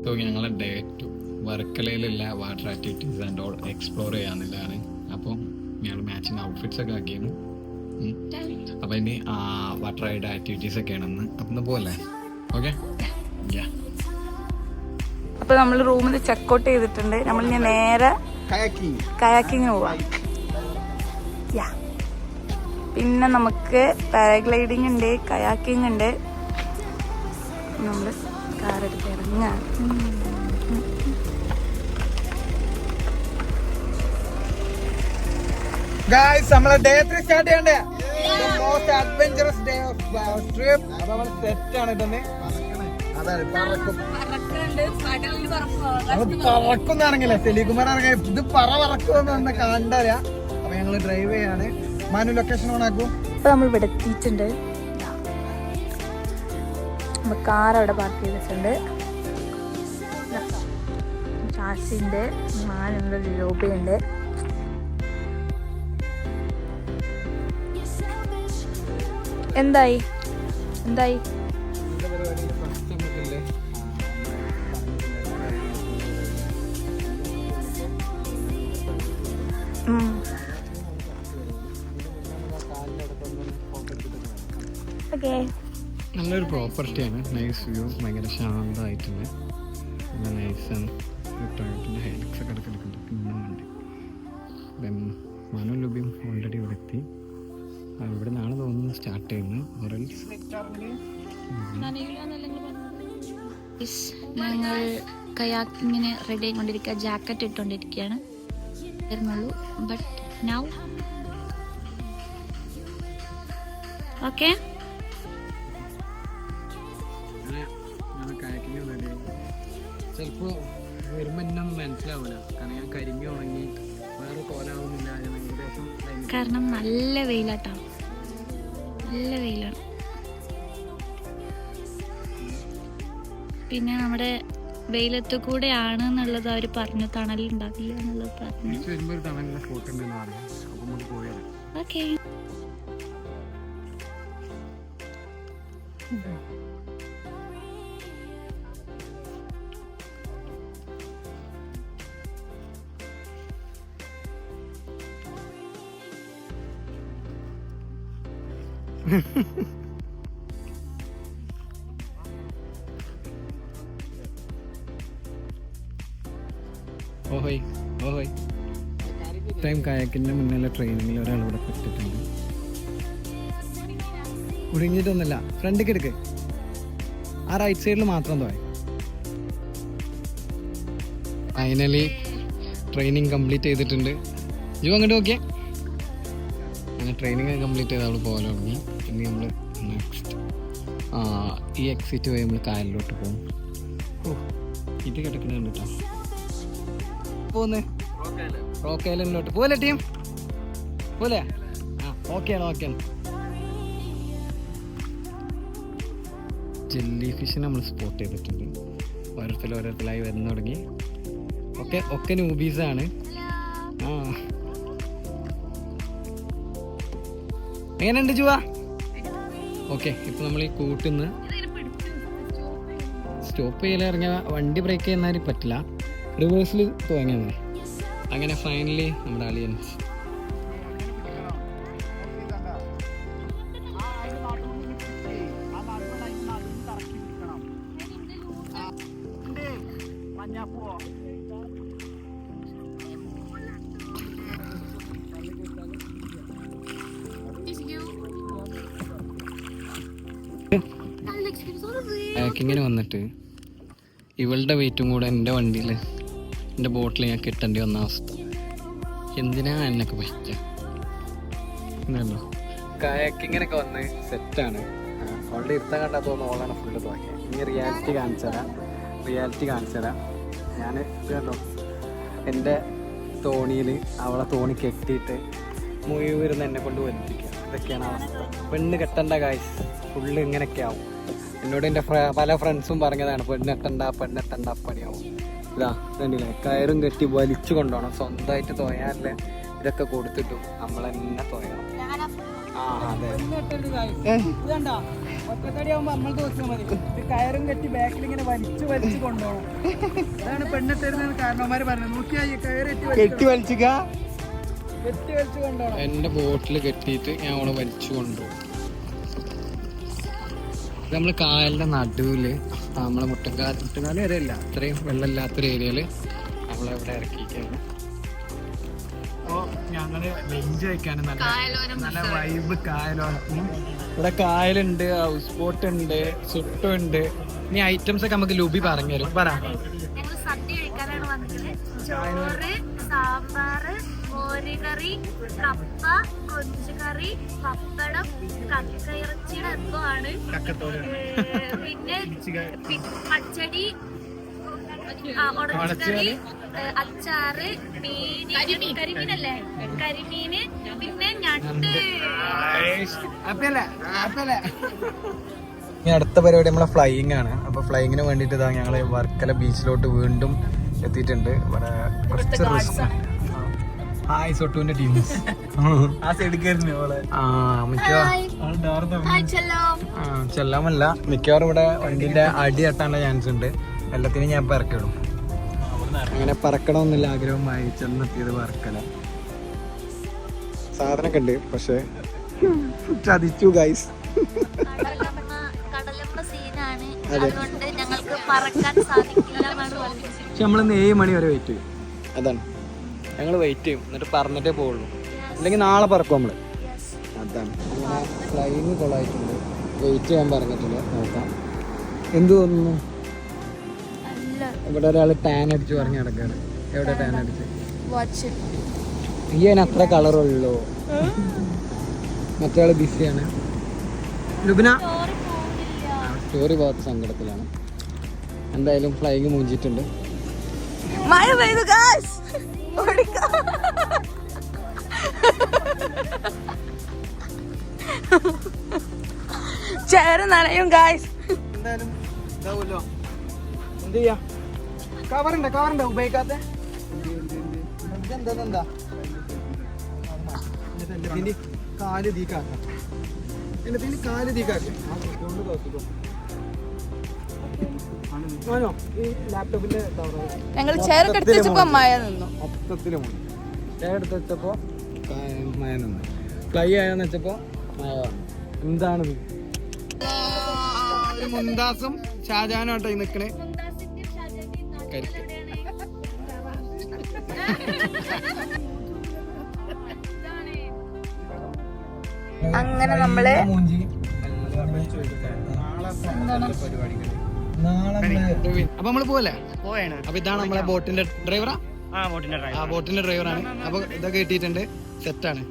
So ഞങ്ങളെ day 2 വർക്കലയിലുള്ള water activities and all explore ചെയ്യാന്നുള്ളതാണ്. അപ്പോൾ ഞങ്ങൾ മാച്ചിങ് ഔട്ട്ഫിറ്റ്സ് ഒക്കെ ആക്കിയിരുന്നു. അപ്പം ഇനി വാട്ടർ റൈഡ് ആക്ടിവിറ്റീസ് ഒക്കെ ആണെന്ന് അപ്പം പോലെ ഓക്കെ. അപ്പൊ നമ്മൾ റൂമിൽ ചെക്കൗട്ട് ചെയ്തിട്ടുണ്ട്. നമ്മൾ ഇനി നേരെ കയാക്കിങ് പോവാം. പിന്നെ നമുക്ക് പാരാഗ്ലൈഡിങ് ഉണ്ട്, കയാക്കിങ് ഉണ്ട്. നമ്മള് കാറെടുത്ത് ഇറങ്ങാം. ഗായ്സ് നമ്മളെ ഡേ 3 സ്റ്റാർട്ട് ചെയ്യണ്ടേ? Most adventurous day of our trip. അപ്പൊ നമ്മൾ സെറ്റ് ആണ് ഇതൊന്ന്. അതാണ് പറക്കുന്നാണെങ്കിലേ സെലികുമാർ ഇറങ്ങിയ ഇത് പറക്കുമെന്ന് കണ്ടറിയാ. അപ്പൊ ഞങ്ങള് ഡ്രൈവ് ചെയ്യാണ്. മനു ലൊക്കേഷൻ ഓൺ ആക്കും. ഇപ്പൊ നമ്മൾ ഇവിടെ എത്തിയിട്ടുണ്ട്. കാർ അവിടെ പാർക്ക് ചെയ്തിട്ടുണ്ട്. ചാച്ചിന്റെ മാനുണ്ട്, രൂപയുണ്ട്. എന്തായി ഓക്കെ. നല്ലൊരു പ്രോപ്പർട്ടിയാണ്. നൈസ് വ്യൂ, ഭയങ്കര ശാന്തമായിട്ടുള്ള നല്ല നൈസാണ്. ഹെലിക്സ് ഒക്കെ എടുക്കുന്നുണ്ട്. മനു ലുബിയും ഓൾറെഡി ഇവിടെ എത്തി. ഇവിടെ നിന്നാണ് തോന്നുന്നു സ്റ്റാർട്ട് ചെയ്യുന്നത്. ഞങ്ങൾ കയാക്കിങ്ങിന് റെഡി ആയിക്കൊണ്ടിരിക്കുക. ജാക്കറ്റ് ഇട്ടുകൊണ്ടിരിക്കുകയാണ്. But now okay. ചിലപ്പോൾ വരുമ്പോൾ എന്നൊന്നും മനസ്സിലാവില്ല, കാരണം ഞാൻ കരിഞ്ഞു ഉണങ്ങി വേറെ കോലാവുന്നില്ല. കാരണം നല്ല വെയിലാട്ടോ, നല്ല വെയിലാണ്. പിന്നെ നമ്മുടെ വെയിലത്ത് കൂടെയാണ് എന്നുള്ളത് അവർ പറഞ്ഞു, തണലുണ്ടാക്കില്ല എന്നുള്ളത് പറഞ്ഞു. ഓക്കെ. ഓഹോയ് ഓഹോയ്. ടൈം കായക്കിൻ്റെ മുന്നിലെ ട്രെയിനിങ്ങിൽ ഒരാൾ ഇവിടെ പെട്ടിട്ടുണ്ട്. കുടുങ്ങിയിട്ടൊന്നുമില്ല. ഫ്രണ്ടിക്ക് എടുക്ക്. ആ റൈറ്റ് സൈഡിൽ മാത്രം തോന്നി. ഫൈനലി ട്രെയിനിങ് കംപ്ലീറ്റ് ചെയ്തിട്ടുണ്ട്. ജോ അങ്ങോട്ട് നോക്കിയേ. അങ്ങനെ ട്രെയിനിങ് കംപ്ലീറ്റ് ചെയ്ത് അവൾ പോലെ തുടങ്ങി. ഇനി നമ്മൾ നെക്സ്റ്റ് ഈ എക്സിറ്റ് വഴി നമ്മൾ കായലിലോട്ട് പോകും. ഓ ഇത് കിടക്കുന്നുണ്ട് കേട്ടോ. പോന്ന് റോക്ക് ഐലൻഡിലോട്ട് പോലെ ടീം പോലെ. ഓക്കെയാണ് ഓക്കെയാണ്. ജെല്ലി ഫിഷ് നമ്മൾ സ്പോട്ട് ചെയ്തിട്ടുണ്ട്. ഓരോരുത്തരായി വരുന്ന തുടങ്ങി. ഒക്കെ നൂബീസാണ്. എങ്ങനെയുണ്ട് ജുവാ? ഓക്കെ. ഇപ്പം നമ്മൾ ഈ കൂട്ടിന്ന് സ്റ്റോപ്പ് ചെയ്യൽ ഇറങ്ങിയ വണ്ടി ബ്രേക്ക് ചെയ്യുന്നതിന് പറ്റില്ല, റിവേഴ്സിൽ തുടങ്ങിയാൽ മതി. അങ്ങനെ ഫൈനലി നമ്മുടെ അലിയൻസ് പാക്കിങ്ങിന് വന്നിട്ട് ഇവളുടെ വെയിറ്റും കൂടെ എൻ്റെ വണ്ടിയിൽ എൻ്റെ ബോട്ടിൽ ഞാൻ കിട്ടേണ്ടി വന്ന അവസ്ഥ. എന്തിനാ എന്നൊക്കെ പറ്റുക എന്നല്ലോ. കായക്കിങ്ങിനൊക്കെ വന്ന് സെറ്റാണ്. അവളുടെ ഇരുത്തം കണ്ടാൽ തോന്നുന്നു ഓളാണ് ഫുള്ള് തോന്നിയത്. ഇനി റിയാലിറ്റി കാണിച്ചു തരാം. ഞാൻ ഇതല്ലോ എൻ്റെ തോണിയിൽ അവളെ തോണി കെട്ടിയിട്ട് മുഴുവൻ എന്നെ കൊണ്ട് വലിപ്പിക്കുക. ഇതൊക്കെയാണ് അവസ്ഥ. പെണ്ണ് കെട്ടണ്ട കായ്സ് ഫുള്ള് ഇങ്ങനെയൊക്കെ ആവും. എന്നോട് എൻ്റെ പല ഫ്രണ്ട്സും പറഞ്ഞതാണ് പെണ്ണെട്ടണ്ട പണിയാവും. ഇതാ കണ്ടില്ലേ, കയറും കെട്ടി വലിച്ചു കൊണ്ടുപോകണം. സ്വന്തമായിട്ട് തോയാറില്ല. ഇതൊക്കെ കൊടുത്തിട്ടും നമ്മളെന്നെ തോയണം. ആ അതെ ഒറ്റത്തടി ആവുമ്പോ നമ്മൾ നോക്കിയാൽ മതി. ഇത് കയറും കെട്ടി ബാക്കിൽ ഇങ്ങനെ വലിച്ചു കൊണ്ടുപോകണം. അതാണ് പെണ്ണെത്തരുന്ന കാരണവന്മാര് പറഞ്ഞത്. നോക്കിയാ കെട്ടി വലിച്ചു കൊണ്ടുപോകണം. എന്റെ ബോട്ടിൽ കെട്ടിയിട്ട് ഞാൻ അവളെ വലിച്ചു കൊണ്ടുപോകും. നമ്മള് കായലിന്റെ നടുവില് നമ്മളെ മുട്ടക്കാല് വരെ അല്ല, അത്രയും വെള്ളമില്ലാത്തൊരു ഏരിയയില് നമ്മളെ ഇവിടെ ഇറക്കിയിരിക്കുകയാണ്. അപ്പോൾ ഞങ്ങള് ലഞ്ച് കഴിക്കാനും നല്ല വൈബ് കായലോരം. ഇവിടെ കായലുണ്ട്, ഹൗസ് ബോട്ട് ഉണ്ട്, സുട്ടുണ്ട്. ഇനി ഐറ്റംസ് ഒക്കെ നമുക്ക് ലുബി പറഞ്ഞു തരും. പറ. ഞങ്ങൾ സദ്യ കഴിക്കാനാണ് വന്നത്. ചോറ്, സാമ്പാറ്, മോരുകറി, കപ്പ, കൊഞ്ചുകറി, പപ്പടം, കക്കയിറച്ചിയുടെ എന്തോ ആണ്, പിന്നെ പച്ചടി, ഉടച്ചക്കറി, അച്ചാറ്, കരിമീനല്ലേ, കരിമീന്, പിന്നെ ഞണ്ട്. ഇനി അടുത്ത പരിപാടി നമ്മളെ ഫ്ലൈയിങ് ആണ്. അപ്പൊ ഫ്ലൈയിങ്ങിന് വേണ്ടിട്ട് ഇതാ ഞങ്ങള് വർക്കല ബീച്ചിലോട്ട് വീണ്ടും എത്തിയിട്ടുണ്ട്. ഇവിടെ കുറച്ച് റിസ്ക്. ഹായ് സൊട്ടുവിന്റെ ടീം ചെല്ലാമല്ല, മിക്കവാറും ഇവിടെ വണ്ടിന്റെ അടി തട്ടാനുള്ള ചാൻസ് ഉണ്ട്. എല്ലാത്തിനും ഞാൻ പറക്കിടും. അങ്ങനെ പറക്കണമെന്നില്ല ആഗ്രഹമായി ചെന്നെത്തിയത് വർക്കല. സാധനമൊക്കെ ഉണ്ട്, പക്ഷെ ചതിച്ചു ഗൈസ്. അതുകൊണ്ട് ഞങ്ങൾക്ക് പറക്കാൻ സാധിക്കില്ല. പക്ഷെ നമ്മളിന്ന് 7 മണി വരെ വെയിറ്റ് ചെയ്യും. അതാണ് ഞങ്ങൾ വെയിറ്റ് ചെയ്യും, എന്നിട്ട് പറഞ്ഞിട്ടേ പോവുള്ളൂ. അല്ലെങ്കിൽ നാളെ പറക്കും നമ്മള്. അതാണ് അങ്ങനെ ഫ്ലൈങ് കൊള്ളായിട്ടുണ്ട്. വെയിറ്റ് ചെയ്യാൻ പറഞ്ഞിട്ടുണ്ട്. നോക്കാം എന്ത് തോന്നുന്നു. ഇവിടെ ഒരാൾ ടാൻ അടിച്ചു പറഞ്ഞ് നടക്കാണ്. എവിടെ ടാൻ അടിച്ച്? ഈ അതിന് അത്ര കളറുള്ളൂ. മറ്റേ ആള് ബിസിയാണ്. ലുബിന സ്റ്റോറി പോകാത്ത സങ്കടത്തിലാണ്. എന്തായാലും ഫ്ലൈങ് മൂഞ്ചിട്ടുണ്ട്. മഴ പെയ്തു ഗായ്സ്. ചേറ് നനയും ഗായ്സ്. എന്തായാലും ഇതാവുമല്ലോ. എന്ത് ചെയ്യാ? കവറുണ്ട് ഉപയോഗിക്കാത്ത. എന്താ കാല് തീക്കാക്കാം. കാല് തീക്കാക്കാം. ഈ ലാപ്ടോപ്പിന്റെ ഞങ്ങൾ ചേരൊക്കെ എടുത്തുവെച്ചപ്പോ മഴ നിന്നു. മൊത്തത്തിലും എടുത്ത് വെച്ചപ്പോ മഴ നിന്ന്. ഫ്ലൈ ആയെന്ന് വെച്ചപ്പോ മഴ വന്നു. എന്താണിത്? മുന്താസും ഷാജാനും ആട്ടോ ഈ നിക്കണേ. അങ്ങനെ നമ്മള് അപ്പൊ നമ്മള് പോവല്ലേ? അപ്പൊ ഇതാണ് നമ്മളെ ബോട്ടിന്റെ ഡ്രൈവറാ. ബോട്ടിന്റെ ഡ്രൈവറാണ്. അപ്പൊ ഇതൊക്കെ കിട്ടിയിട്ടുണ്ട്, സെറ്റാണ്.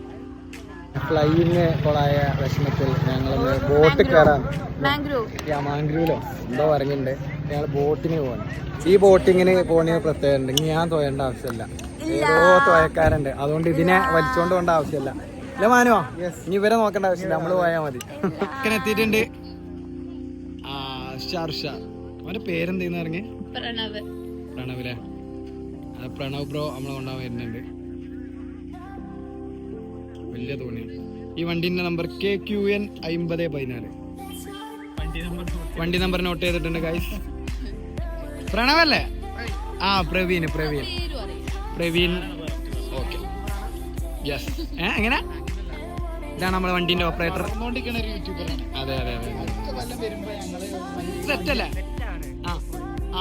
ഫ്ലൈയിങ് കൊളായ വിഷമത്തിൽ ഞങ്ങളൊന്ന് ബോട്ട് കയറാൻ മാംഗ്രൂവിലോ എന്തോ പറഞ്ഞിട്ടുണ്ട്. ഞങ്ങൾ ബോട്ടിന് പോവാണ്. ഈ ബോട്ടിങ്ങിന് പോണ പ്രത്യേകത ഉണ്ട്. ഞാൻ തോയേണ്ട ആവശ്യമില്ല, ഓരോ തോയക്കാരുണ്ട്. അതുകൊണ്ട് ഇതിനെ വലിച്ചോണ്ട് പോകേണ്ട ആവശ്യമില്ല. അല്ല മാനുവാ, ഇനി ഇവരെ നോക്കേണ്ട ആവശ്യമില്ല, നമ്മള് പോയാൽ മതി. എത്തിയിട്ടുണ്ട്. അവന്റെ പേരെന്തെന്ന് പറഞ്ഞേ? പ്രണവിലെ. പ്രണവ് ബ്രോ നമ്മളെ കൊണ്ടാൻ വരുന്നുണ്ട്. വലിയ തോണിയാണ്. ഈ വണ്ടിന്റെ നമ്പർ KQN 5014. വണ്ടി നമ്പർ നോട്ട് ചെയ്തിട്ടുണ്ട് ഗൈസ്. പ്രണവല്ലേ? പ്രവീൺ. Okay, yes. എങ്ങനെ? ഇതാണ് നമ്മളെ വണ്ടിന്റെ ഓപ്പറേറ്റർ. അതെ. സെറ്റല്ലേ?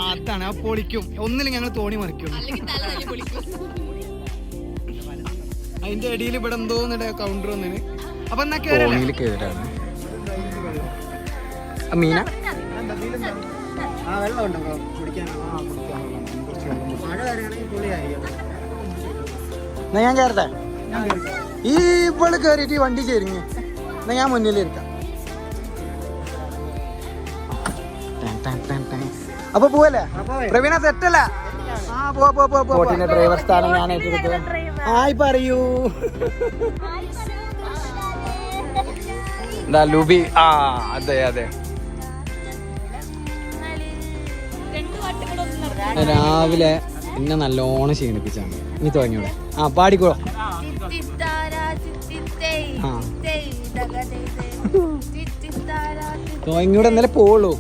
അതാണ്. ആ പൊളിക്കും. ഒന്നിലും ഞങ്ങൾ തോണി മറിക്കും. അതിന്റെ ഇടയിൽ ഇവിടെ എന്തോ കൗണ്ടർ വന്നിന്. അപ്പൊ എന്നാ കേറാണ് മീന. എന്നാ ഞാൻ കേറട്ടെ? ഈ ഇവള് കേറിയിട്ട് വണ്ടി ചെരിഞ്ഞ്. എന്നാ ഞാൻ മുന്നിലിരിക്കാം. അപ്പൊ പോവല്ലേ പ്രവീണ? സെറ്റല്ലേ? ബോട്ടിന്റെ ഡ്രൈവർ സ്ഥാനം ഞാൻ ഏറ്റെടുത്തത്. ഹായ് പറയൂ. ലുബി. അതെ. രാവിലെ എന്നെ നല്ലോണം ക്ഷീണിപ്പിച്ചാണ്. ഇനി തുടങ്ങിയോളെ. പാടിക്കോളോ. തോങ്ങിയൂടെ ഇന്നലെ പോവുള്ളൂ.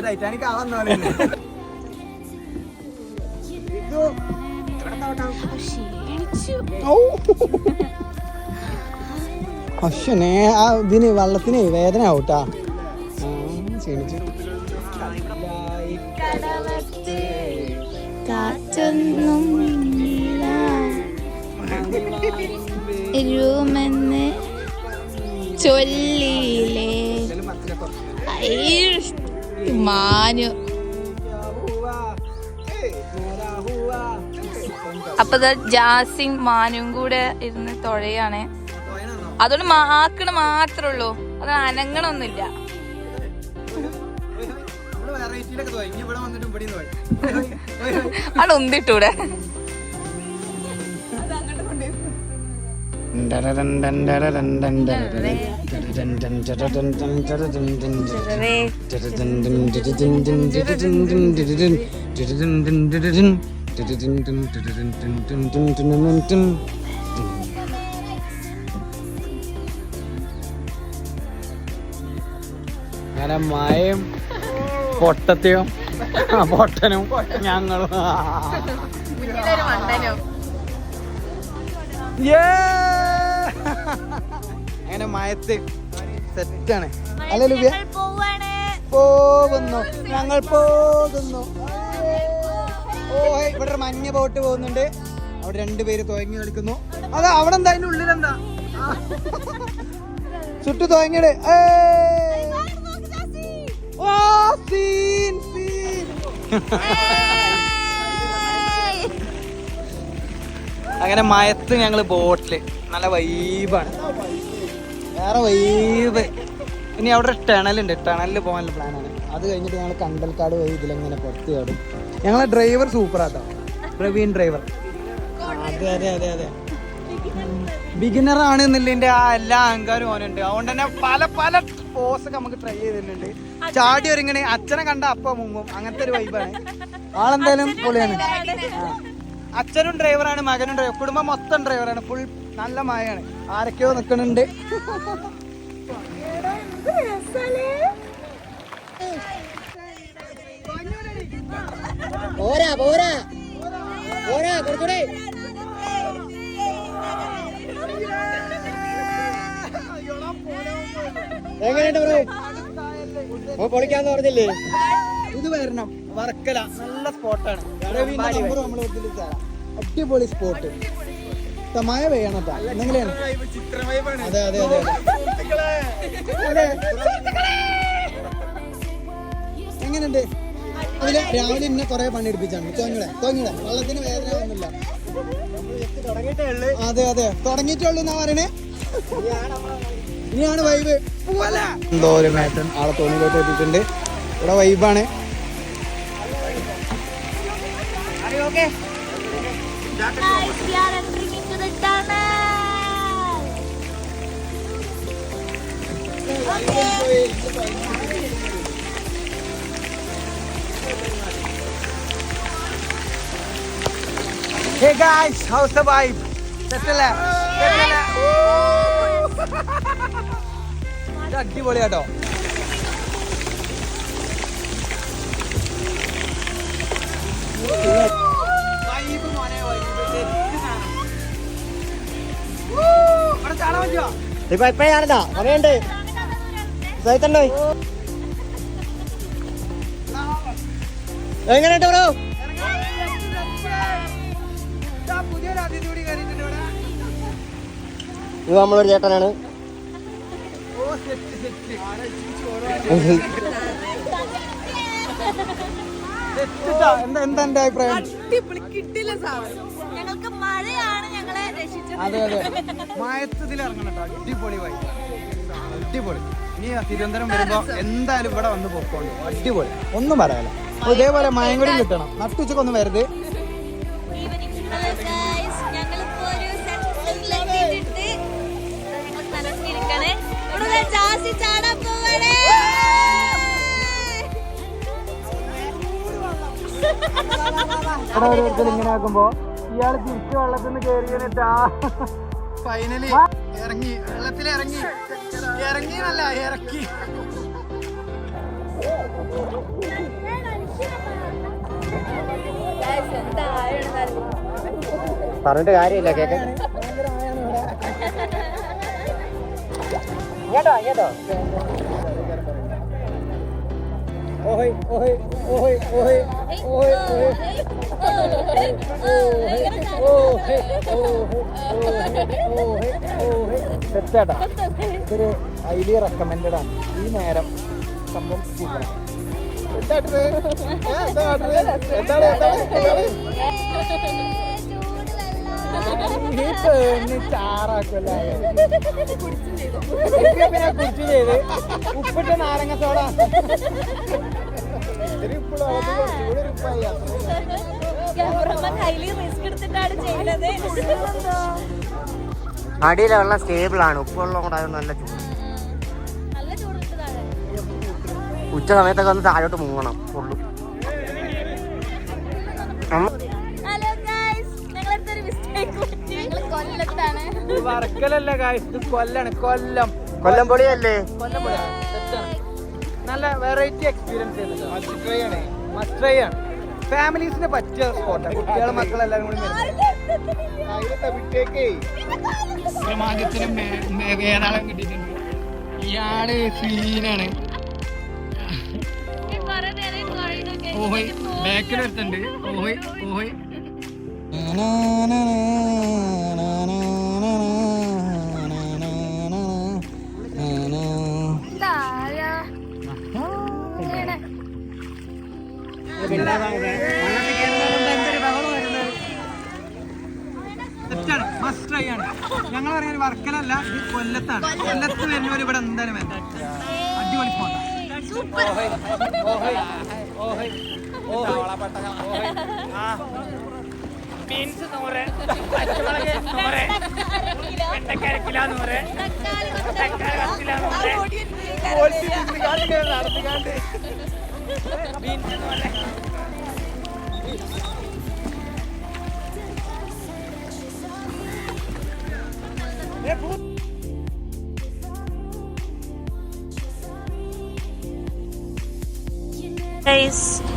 ടൈറ്റാനിക് ആവാന്നോ അശ്വനെ ആ ഇതിന് വെള്ളത്തിന് വേദന ആവൂട്ടാ. ക്ഷീണിച്ചു. കാറ്റൊന്നും ഇരുമെന്ന് ചൊല്ലിയില്ലേ മാനു. അപ്പൊ ജാസിം മാനും കൂടെ ഇരുന്ന് തുഴയാണ്. അതുകൊണ്ട് ആക്കണ മാത്രേ ഉള്ളൂ, അത് അനങ്ങണൊന്നുമില്ല. അവിടെ ഒന്നിട്ടൂടെ. അങ്ങനെ മഴയും പൊട്ടത്തെയും പൊട്ടനും ഞങ്ങളും അങ്ങനെ മയത്ത് സെറ്റാണ്. അല്ലേ ലുബിയ? പോകുന്നു, ഞങ്ങൾ പോകുന്നു. ഓ ഇവിടെ ഒരു മഞ്ഞ ബോട്ട് പോകുന്നുണ്ട്. അവിടെ 2 പേര് തുഴങ്ങി കളിക്കുന്നു. അതാ അവിടെ എന്താ അതിന്റെ ഉള്ളിലെന്താ ചുട്ടു തുഴങ്ങിട്. അങ്ങനെ മയത്ത് ഞങ്ങള് ബോട്ടില് നല്ല വൈബാണ്, വേറെ വൈബ്. ഇനി അവിടെ ഒരു ടണലുണ്ട്, ടണലിൽ പോകാനുള്ള പ്ലാനാണ്. അത് കഴിഞ്ഞിട്ട് ഞങ്ങൾ കണ്ടൽക്കാട് വഴി ഇതിലെങ്ങനെ പുറത്ത് ചാടും. ഞങ്ങളെ ഡ്രൈവർ സൂപ്പറാട്ടോ, പ്രവീൺ ഡ്രൈവർ. അതെ അതെ അതെ അതെ, ബിഗിനർ ആണ് എന്നുള്ളതിന്റെ ആ എല്ലാ അഹങ്കാരം ഓനുണ്ട്. അതുകൊണ്ട് തന്നെ പല പല പോസൊക്കെ നമുക്ക് ട്രൈ ചെയ്തിട്ടുണ്ട്. ചാടി ഒരുങ്ങണേ, അച്ഛനെ കണ്ട അപ്പ മുങ്ങും, അങ്ങനത്തെ ഒരു വൈബാണ്. ആളെന്തായാലും പൊളിയാണ്. അച്ഛനും ഡ്രൈവറാണ്, മകനും ഡ്രൈവർ, കുടുംബം മൊത്തം ഡ്രൈവറാണ്. ഫുൾ നല്ല മഴയാണ്, ആരൊക്കെയോ നിൽക്കുന്നുണ്ട്. പോരാ പോരാ പോരാ കുറച്ചുകൂടെ. എങ്ങനെയുണ്ട് ബ്രോ? പൊളിക്കാന്ന് പറഞ്ഞില്ലേ? ഇത് വരണം, വർക്കല നല്ല സ്പോട്ടാണ്. അടിപൊളി സ്പോട്ട്. മഴ പെയ്യണം കേട്ടോ, എന്തെങ്കിലും. അതെ അതെ അതെ അതെ. എങ്ങനെയുണ്ട്? അതില് രാവിലെ ഇന്നെ കൊറേ പണിയെടുപ്പിച്ചാണ്. തോങ്ങിടെ വെള്ളത്തിന് വേദന ഒന്നുമില്ല. അതെ അതെ, തുടങ്ങിയിട്ടുള്ളൂ എന്നാ പറയണേ. ഇനിയാണ് വൈബ്. എന്തോ ഒരു മേട്ടൻ ആളെ തോണിയിലോട്ട് എത്തിയിട്ടുണ്ട്. ഇവിടെ വൈബാണ്. Hey guys, how's the vibe? സെറ്റല്ലേ? അടിപൊളിയാട്ടോ. വൈബ് മോനെ, ചാടാൻ പറ്റുമോ? ഇപ്പൊ എപ്പോഴാണെന്താ പറയണ്ട് സഹിത്തണ്ടോ? എങ്ങനെയുണ്ട് ബ്രോ? പുതിയൊരു അതിഥി കൂടി കയറിയിട്ടുണ്ട് ഇവിടെ. ഇത് നമ്മളൊരു ചേട്ടനാണ്. എന്താ എന്റെ അഭിപ്രായം? അതെ അതെ, മയത്തിൽ ഇറങ്ങണം കേട്ടോ, അടിപൊളി വൈ, അടിപൊളി. ഇനി തിരുവനന്തപുരം വരുമ്പോ എന്തായാലും ഇവിടെ വന്ന് പോക്കോണ്ട്, അടിപൊളി, ഒന്നും പറയാല. ഇതേപോലെ മയം കൂടി കിട്ടണം, നട്ടുച്ചക്കൊന്നും വരരുത്. ഞങ്ങൾ ഇങ്ങനെ ആക്കുമ്പോ ഇയാള് തിരിച്ച് വെള്ളത്തിൽ നിന്ന് കയറിയിട്ടാ ഫൈനലി ഇറങ്ങി, വെള്ളത്തിൽ ഇറങ്ങി ഇറങ്ങിയല്ല ഇറക്കി. പറഞ്ഞിട്ട് കാര്യമില്ല കേട്ടോ. ഓഹോയ് ഓഹോയ് ഓഹോയ് ഓഹോയ് ഓഹോയ് ഓഹോയ്. തെറ്റാട്ടാ, ഇതൊരു ഹൈലി റെക്കമെൻഡഡ് ആണ്. ഈ നേരം സംഭവം സൂപ്പറാണ്. ചാറാക്കുമല്ലേ പിന്നെ കുറിച്ച് ചെയ്ത് ഉപ്പിട്ട് നാരങ്ങ സോഡ അടിയിലെ വെള്ളം സ്റ്റേബിൾ ആണ്, ഉപ്പുവെള്ളം കൂടാതെ നല്ല ചൂട്. ഉച്ച സമയത്തൊക്കെ ഒന്ന് താഴോട്ട് മൂങ്ങണം ഫുള്ളു. വർക്കലല്ല ഇത് കൊല്ലാണ്. കൊല്ലം പൊടിയല്ലേ? കൊല്ലം പൊടിയാ. നല്ല വെറൈറ്റി എക്സ്പീരിയൻസ് മസ്റ്റ് ട്രൈ ആണ്. ഫാമിലീസിന് പറ്റിയ സ്പോട്ടാണ്. കുട്ടികളും മക്കളെല്ലാരും കൂടി വേതാളം കിട്ടിയിട്ടുണ്ട്. ഇയാള് സീനാണ്. ഓഹോയ് ബാക്കിൽ വരുത്തുണ്ട്. ഓഹോയ് ഓഹോയ്. മസ്റ്റ് ട്രൈ ആണ്. ഞങ്ങൾ പറയുന്നത് വർക്കലല്ല, ഇത് കൊല്ലത്താണ്. കൊല്ലത്ത് വരുന്നവർ ഇവിടെ എന്തായാലും വേണ്ട. അടിപൊളി സ്പോട്ടാണ്. ബീൻസ് 100, പച്ചമുളക് 100, വെണ്ടയ്ക്ക 1 കിലോ 100, തക്കാളി 10 കിലോ 100, നടത്തിക്കാണ്ട് ബീൻസ് 100.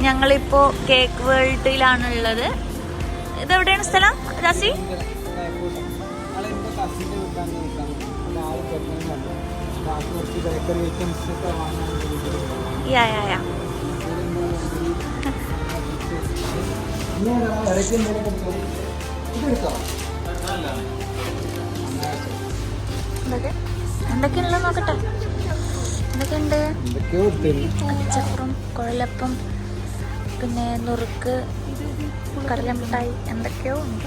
ഞങ്ങളിപ്പോ കേക്ക് വേൾഡിലാണ് ഉള്ളത്. ഇതെവിടെയാണ് സ്ഥലം ജാസി? എന്തൊക്കെയുള്ള നോക്കട്ടെ. എന്തൊക്കെയുണ്ട്? അച്ചപ്പം, കുഴലപ്പം, പിന്നെ നുറുക്ക്, കടലമിഠായി, എന്തൊക്കെയോ ഉണ്ട്.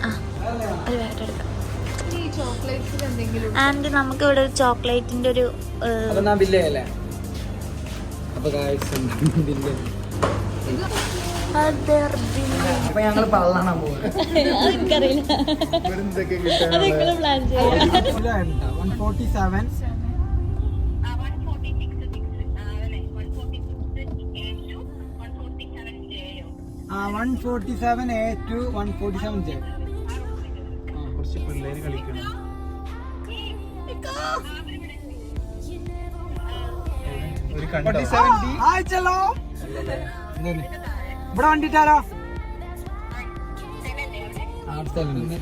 ആ ഒരു പാക്കറ്റ് എടുക്കാം. ആൻഡ് നമുക്ക് ഇവിടെ ഒരു ചോക്ലേറ്റിന്റെ ഒരു ഞങ്ങള് പള്ളാണ പോകുന്നത്. 147A to 147J. കുറച്ച് പിള്ളേര് കളിക്കണം. ഇവിടെ വണ്ടിട്ടാലോ?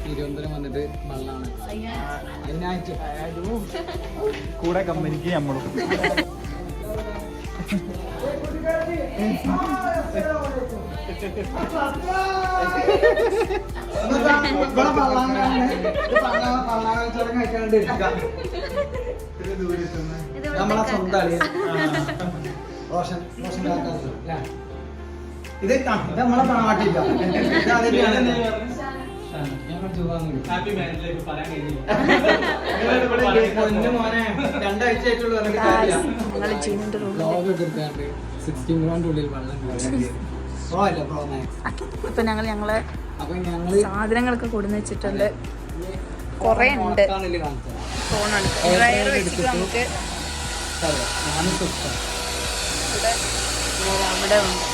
തിരുവനന്തപുരം വന്നിട്ട് വെള്ളമാണ് കൂടെ കമ്പനിക്ക് നമ്മളും. നമ്മളെ സ്വന്തം ഇത് നമ്മളെ നാട്ടില്ല. പൊന്നു മോനെ 2 ആഴ്ചയായിട്ടുള്ളൂ. 16 ഉള്ളിൽ വെള്ളം. അപ്പൊ ഞങ്ങള് സാധനങ്ങളൊക്കെ കൊടുന്ന് വെച്ചിട്ടുണ്ട്. കൊറേ ഉണ്ട്. ഫോണാണ് നമുക്ക് ഇവിടെ ഉണ്ട്.